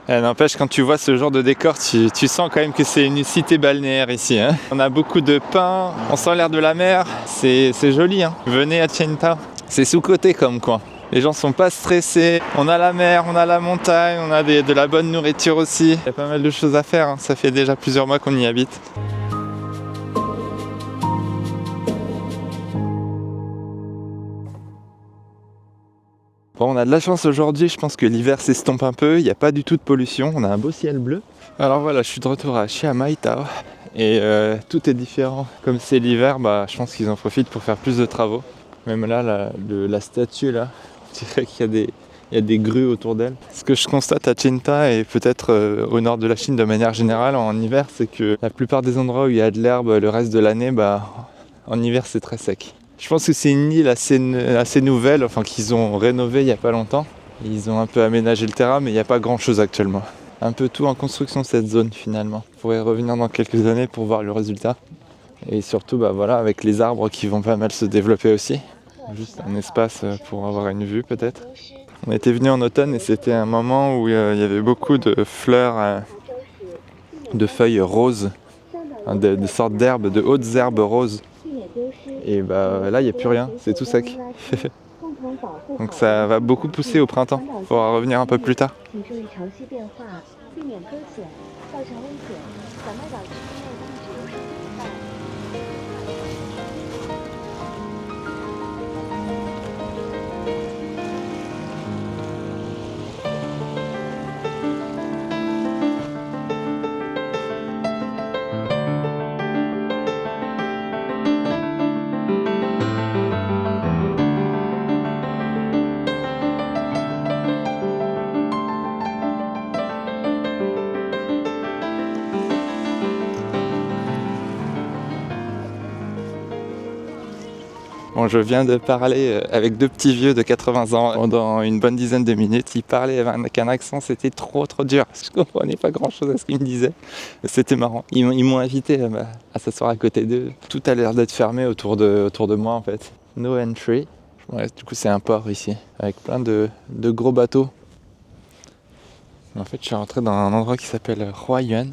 N'empêche, quand tu vois ce genre de décor, tu sens quand même que c'est une cité balnéaire ici. Hein. On a beaucoup de pins, on sent l'air de la mer, c'est joli. Hein. Venez à Chiang Mai, c'est sous-coté comme coin. Les gens sont pas stressés, on a la mer, on a la montagne, on a de la bonne nourriture aussi. Il y a pas mal de choses à faire, hein. Ça fait déjà plusieurs mois qu'on y habite. Bon, on a de la chance aujourd'hui, je pense que l'hiver s'estompe un peu, il n'y a pas du tout de pollution, on a un beau ciel bleu. Alors voilà, je suis de retour à Chiang Mai Tao et tout est différent. Comme c'est l'hiver, je pense qu'ils en profitent pour faire plus de travaux. Même là, la statue là, je dirais qu'il y a des grues autour d'elle. Ce que je constate à Chiang et peut-être au nord de la Chine de manière générale en hiver, c'est que la plupart des endroits où il y a de l'herbe le reste de l'année, en hiver c'est très sec. Je pense que c'est une île assez nouvelle, enfin qu'ils ont rénové il n'y a pas longtemps. Ils ont un peu aménagé le terrain, mais il n'y a pas grand chose actuellement. Un peu tout en construction cette zone finalement. On pourrait revenir dans quelques années pour voir le résultat. Et surtout avec les arbres qui vont pas mal se développer aussi. Juste un espace pour avoir une vue peut-être. On était venu en automne et c'était un moment où il y avait beaucoup de fleurs, de feuilles roses, de sortes d'herbes, de hautes herbes roses. Et là il n'y a plus rien, c'est tout sec. Donc ça va beaucoup pousser au printemps, il faudra revenir un peu plus tard. Bon, je viens de parler avec deux petits vieux de 80 ans pendant une bonne dizaine de minutes. Ils parlaient avec un accent, c'était trop dur. Je comprenais pas grand chose à ce qu'ils me disaient. C'était marrant. Ils m'ont invité à s'asseoir à côté d'eux. Tout a l'air d'être fermé autour de moi en fait. No entry. Ouais, du coup c'est un port ici, avec plein de gros bateaux. En fait je suis rentré dans un endroit qui s'appelle Hua Yuan.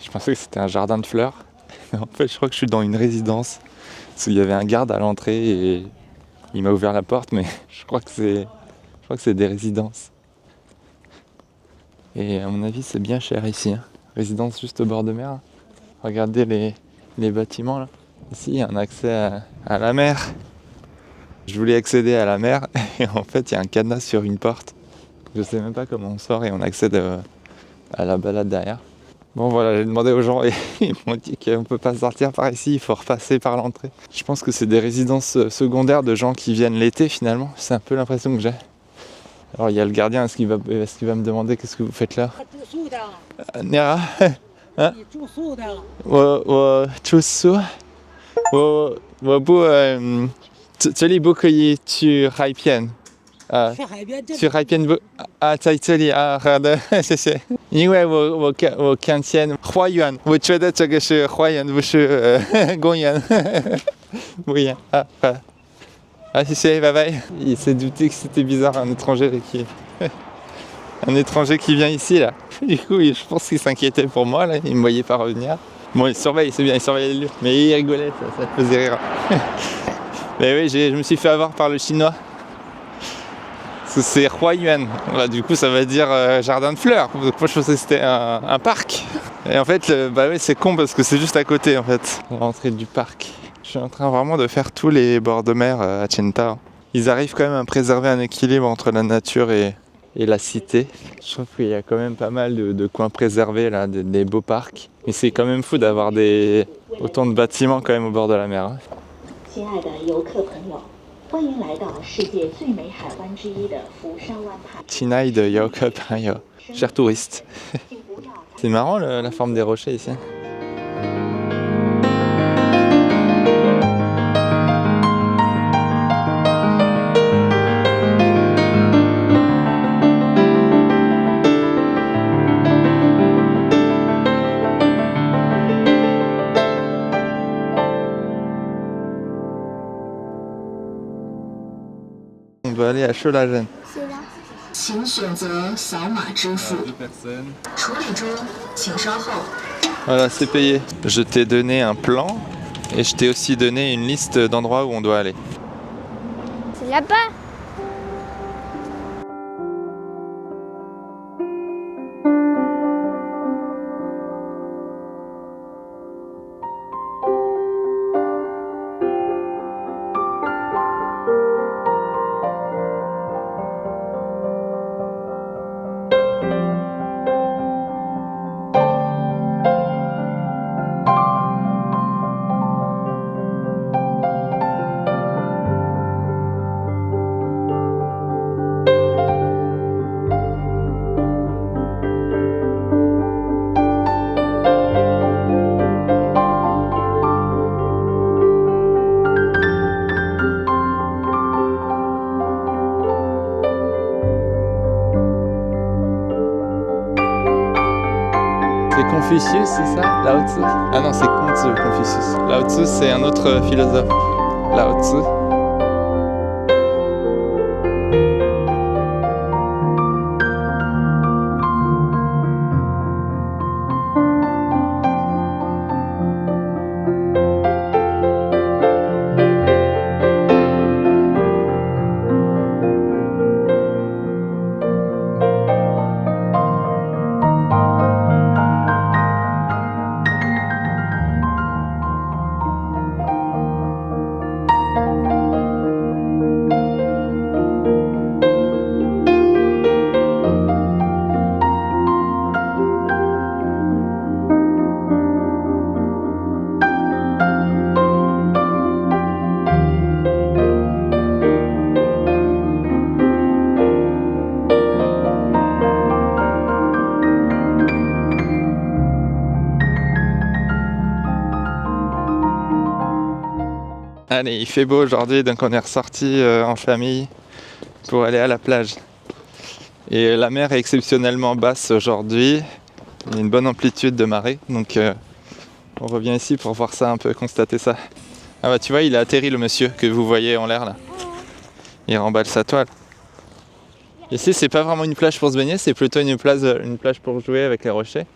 Je pensais que c'était un jardin de fleurs. En fait je crois que je suis dans une résidence. Parce qu'il y avait un garde à l'entrée et il m'a ouvert la porte, mais je crois que c'est des résidences. Et à mon avis, c'est bien cher ici. Hein. Résidence juste au bord de mer. Regardez les bâtiments là. Ici, il y a un accès à la mer. Je voulais accéder à la mer et en fait, il y a un cadenas sur une porte. Je sais même pas comment on sort et on accède à la balade derrière. Bon voilà, j'ai demandé aux gens et ils m'ont dit qu'on ne peut pas sortir par ici, il faut repasser par l'entrée. Je pense que c'est des résidences secondaires de gens qui viennent l'été finalement, c'est un peu l'impression que j'ai. Alors il y a le gardien, est-ce qu'il va me demander qu'est-ce que vous faites là? Nera, hein? 我住宿，我不这里不可以去海边。去海边不在这里啊，好的，谢谢。因为我看见花园，我觉得这个是花园，不是公园，不一样啊，好。谢谢，bye bye. Il s'est douté que c'était bizarre un étranger qui vient ici là. Du coup, je pense qu'il s'inquiétait pour moi là, il me voyait pas revenir. Bon, il surveille, c'est bien, il surveille les lieux. Mais il rigolait, ça faisait rire. Mais oui, je me suis fait avoir par le chinois. C'est Hua Yuan. Voilà, du coup, ça va dire jardin de fleurs. Donc, moi, je pensais que c'était un parc. Et en fait, c'est con parce que c'est juste à côté, en fait, l'entrée du parc. Je suis en train vraiment de faire tous les bords de mer à Chiang Mai. Ils arrivent quand même à préserver un équilibre entre la nature et la cité. Je trouve qu'il y a quand même pas mal de coins préservés, là, des beaux parcs. Mais c'est quand même fou d'avoir autant de bâtiments quand même au bord de la mer. Hein. 欢迎来到世界最美海湾之一的福山湾畔。亲爱的游客朋友，chers touristes. C'est marrant la forme des rochers ici. On va aller à Sholagen. C'est là. 请选择扫码支付。 2 personnes. 处理中，请稍后。 Voilà, c'est payé. Je t'ai donné un plan et je t'ai aussi donné une liste d'endroits où on doit aller. C'est là-bas. C'est Confucius, c'est ça? Lao Tzu? Ah non, c'est Confucius. Confucius. Lao Tzu, c'est un autre philosophe. Lao Tzu. Allez, il fait beau aujourd'hui, donc on est ressorti en famille pour aller à la plage. Et la mer est exceptionnellement basse aujourd'hui. Il y a une bonne amplitude de marée, donc on revient ici pour voir ça un peu, constater ça. Ah bah tu vois, il a atterri le monsieur que vous voyez en l'air là. Il remballe sa toile. Ici, c'est pas vraiment une plage pour se baigner, c'est plutôt une plage pour jouer avec les rochers.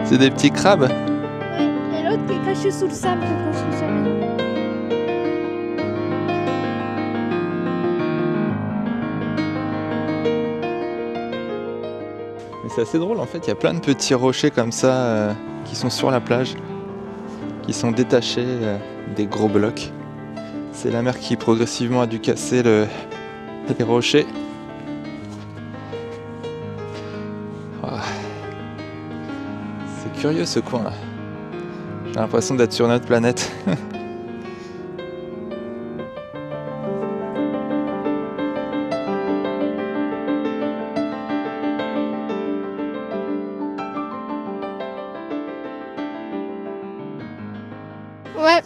C'est des petits crabes. Ouais, et l'autre qui est caché sous le sable, je pense que c'est lui. Mais c'est assez drôle en fait, il y a plein de petits rochers comme ça qui sont sur la plage, qui sont détachés des gros blocs. C'est la mer qui progressivement a dû casser les rochers. Ah. C'est curieux ce coin là. J'ai l'impression d'être sur notre planète. Ouais,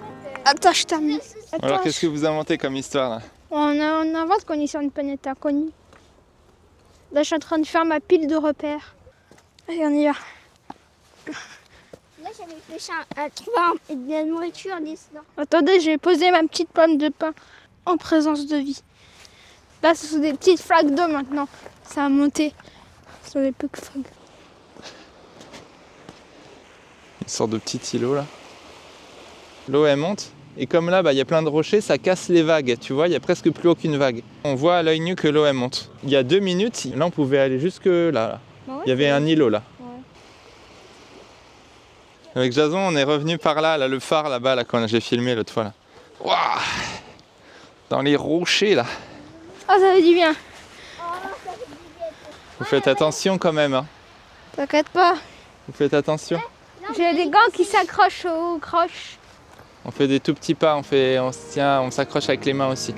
attends, je termine. Attends, Alors qu'est-ce que vous inventez comme histoire là? on invente qu'on est sur une planète inconnue. Là, je suis en train de faire ma pile de repères. Allez, on y va. Là, j'avais réfléchi à trouver de la nourriture là. Attendez, j'ai posé ma petite pomme de pain en présence de vie. Là, ce sont des petites flaques d'eau maintenant. Ça a monté. Ce sont des petites flaques. Une sorte de petit îlot là. L'eau elle monte et comme là il y a plein de rochers, ça casse les vagues, tu vois, il n'y a presque plus aucune vague. On voit à l'œil nu que l'eau elle monte. Il y a 2 minutes, là on pouvait aller jusque là. Bah ouais, Il y avait un îlot là. Ouais. Avec Jason on est revenu par là, le phare là-bas là, quand j'ai filmé l'autre fois là. Waouh, dans les rochers là. Oh, ça fait du bien. Vous faites attention quand même, hein. T'inquiète pas. Vous faites attention. J'ai des gants qui s'accrochent aux croches. On fait des tout petits pas, on se tient, on s'accroche avec les mains aussi.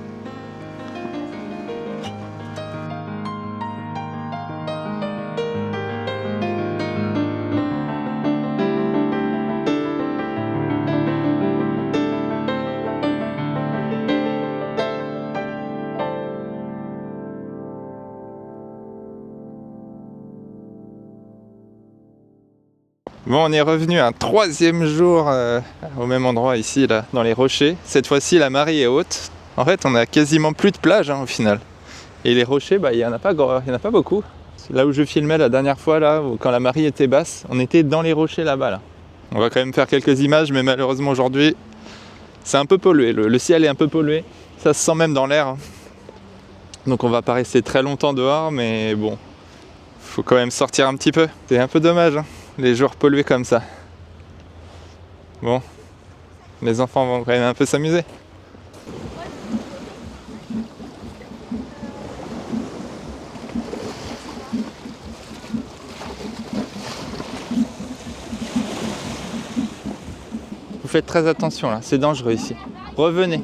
Bon, on est revenu un 3e jour au même endroit ici, là, dans les rochers. Cette fois-ci, la marée est haute. En fait, on a quasiment plus de plage au final. Et les rochers, il n'y en a pas beaucoup. Là où je filmais la dernière fois, là, quand la marée était basse, on était dans les rochers là-bas. Là. On va quand même faire quelques images, mais malheureusement aujourd'hui, c'est un peu pollué. Le ciel est un peu pollué. Ça se sent même dans l'air. Donc on va pas rester très longtemps dehors, mais bon, faut quand même sortir un petit peu. C'est un peu dommage. Les jours pollués comme ça. Bon, les enfants vont quand même un peu s'amuser. Vous faites très attention là, c'est dangereux ici. Revenez.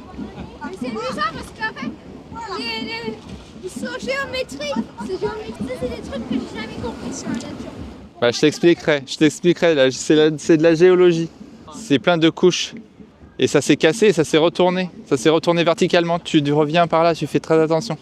C'est bizarre parce qu'en fait, ils sont géométriques. C'est des trucs que j'ai jamais compris sur la nature. Bah, je t'expliquerai, là, c'est de la géologie. C'est plein de couches. Et ça s'est cassé et ça s'est retourné. Ça s'est retourné verticalement. Tu reviens par là, tu fais très attention.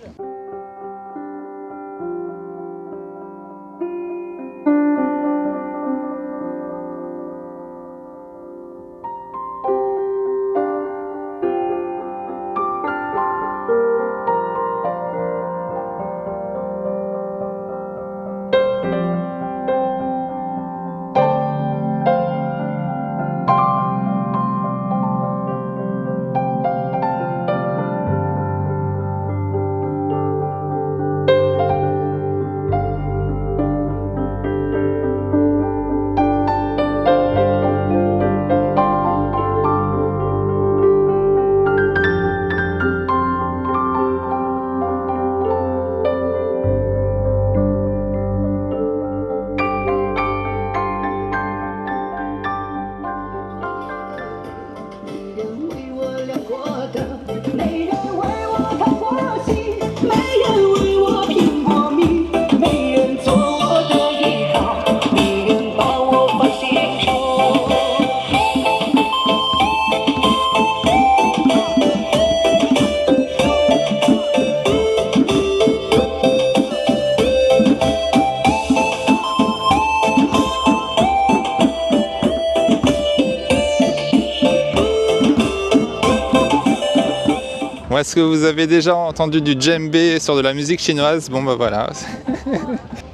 Est-ce que vous avez déjà entendu du djembé sur de la musique chinoise? Bon bah voilà,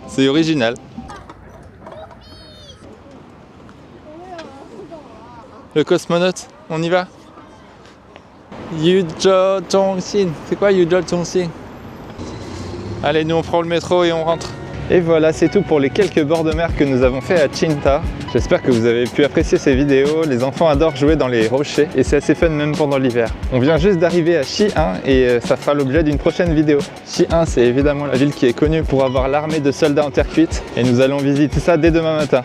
c'est original. Le cosmonaute, on y va? Yuzhou Zhongxin, c'est quoi Yuzhou Zhongxin? Allez, nous on prend le métro et on rentre. Et voilà, c'est tout pour les quelques bords de mer que nous avons fait à Cinta. J'espère que vous avez pu apprécier ces vidéos. Les enfants adorent jouer dans les rochers et c'est assez fun même pendant l'hiver. On vient juste d'arriver à Xi'an et ça fera l'objet d'une prochaine vidéo. Xi'an, c'est évidemment la ville qui est connue pour avoir l'armée de soldats en terre cuite et nous allons visiter ça dès demain matin.